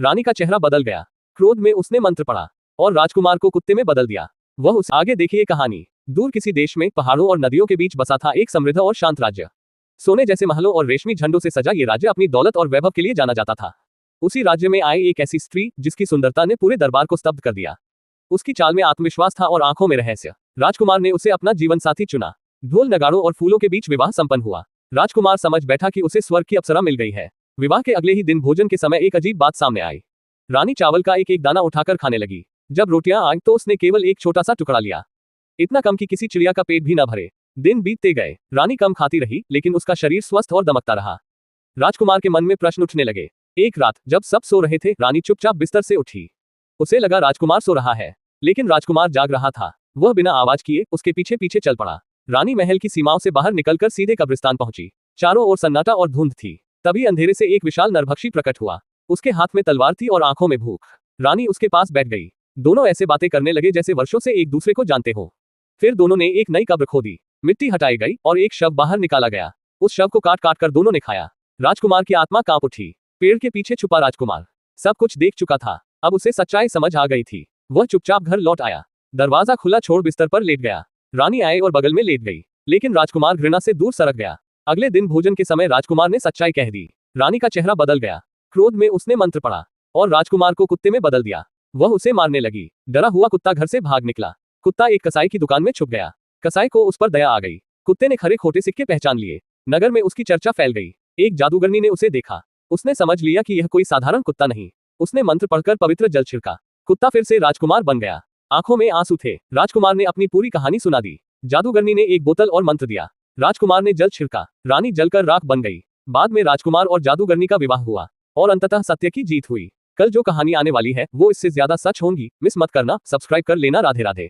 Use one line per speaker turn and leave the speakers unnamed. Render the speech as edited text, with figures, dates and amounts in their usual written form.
रानी का चेहरा बदल गया। क्रोध में उसने मंत्र पढ़ा और राजकुमार को कुत्ते में बदल दिया। वह उस आगे देखिए कहानी। दूर किसी देश में पहाड़ों और नदियों के बीच बसा था एक समृद्ध और शांत राज्य। सोने जैसे महलों और रेशमी झंडों से सजा ये राज्य अपनी दौलत और वैभव के लिए जाना जाता था। उसी राज्य में आई एक ऐसी स्त्री जिसकी सुंदरता ने पूरे दरबार को स्तब्ध कर दिया। उसकी चाल में आत्मविश्वास था और आंखों में रहस्य। राजकुमार ने उसे अपना जीवन साथी चुना। ढोल नगाड़ों और फूलों के बीच विवाह संपन्न हुआ। राजकुमार समझ बैठा कि उसे स्वर्ग की अप्सरा मिल गई है। विवाह के अगले ही दिन भोजन के समय एक अजीब बात सामने आई। रानी चावल का एक एक दाना उठाकर खाने लगी। जब रोटियां आई तो उसने केवल एक छोटा सा टुकड़ा लिया, इतना कम कि किसी चिड़िया का पेट भी न भरे। दिन बीतते गए, रानी कम खाती रही लेकिन उसका शरीर स्वस्थ और दमकता रहा। राजकुमार के मन में प्रश्न उठने लगे। एक रात जब सब सो रहे थे, रानी चुपचाप बिस्तर से उठी। उसे लगा राजकुमार सो रहा है, लेकिन राजकुमार जाग रहा था। वह बिना आवाज किए उसके पीछे पीछे चल पड़ा। रानी महल की सीमाओं से बाहर निकलकर सीधे कब्रिस्तान पहुंची। चारों ओर सन्नाटा और धुंध थी। तभी अंधेरे से एक विशाल नरभक्षी प्रकट हुआ। उसके हाथ में तलवार थी और आंखों में भूख। रानी उसके पास बैठ गई। दोनों ऐसे बातें करने लगे जैसे वर्षों से एक दूसरे को जानते हो। फिर दोनों ने एक नई कब्र खोदी। मिट्टी हटाई गई और एक शव बाहर निकाला गया। उस शव को काट काट कर दोनों ने खाया। राजकुमार की आत्मा कांप उठी। पेड़ के पीछे छुपा राजकुमार सब कुछ देख चुका था। अब उसे सच्चाई समझ आ गई थी। वह चुपचाप घर लौट आया। दरवाजा खुला छोड़ बिस्तर पर लेट गया। रानी आए और बगल में लेट गई, लेकिन राजकुमार घृणा से दूर सरक गया। अगले दिन भोजन के समय राजकुमार ने सच्चाई कह दी। रानी का चेहरा बदल गया। क्रोध में उसने मंत्र पढ़ा और राजकुमार को कुत्ते में बदल दिया। वह उसे मारने लगी। डरा हुआ कुत्ता घर से भाग निकला। कुत्ता एक कसाई की दुकान में छुप गया। कसाई को उस पर दया आ गई। कुत्ते ने खरे खोटे सिक्के पहचान लिए। नगर में उसकी चर्चा फैल गई। एक जादूगरनी ने उसे देखा। उसने समझ लिया कि यह कोई साधारण कुत्ता नहीं। उसने मंत्र पढ़कर पवित्र जल छिड़का। कुत्ता फिर से राजकुमार बन गया। आंखों में आंसू थे। राजकुमार ने अपनी पूरी कहानी सुना दी। जादूगरनी ने एक बोतल और मंत्र दिया। राजकुमार ने जल छिड़का। रानी जलकर राख बन गई। बाद में राजकुमार और जादूगरनी का विवाह हुआ और अंततः सत्य की जीत हुई। कल जो कहानी आने वाली है वो इससे ज्यादा सच होंगी। मिस मत करना। सब्सक्राइब कर लेना। राधे राधे।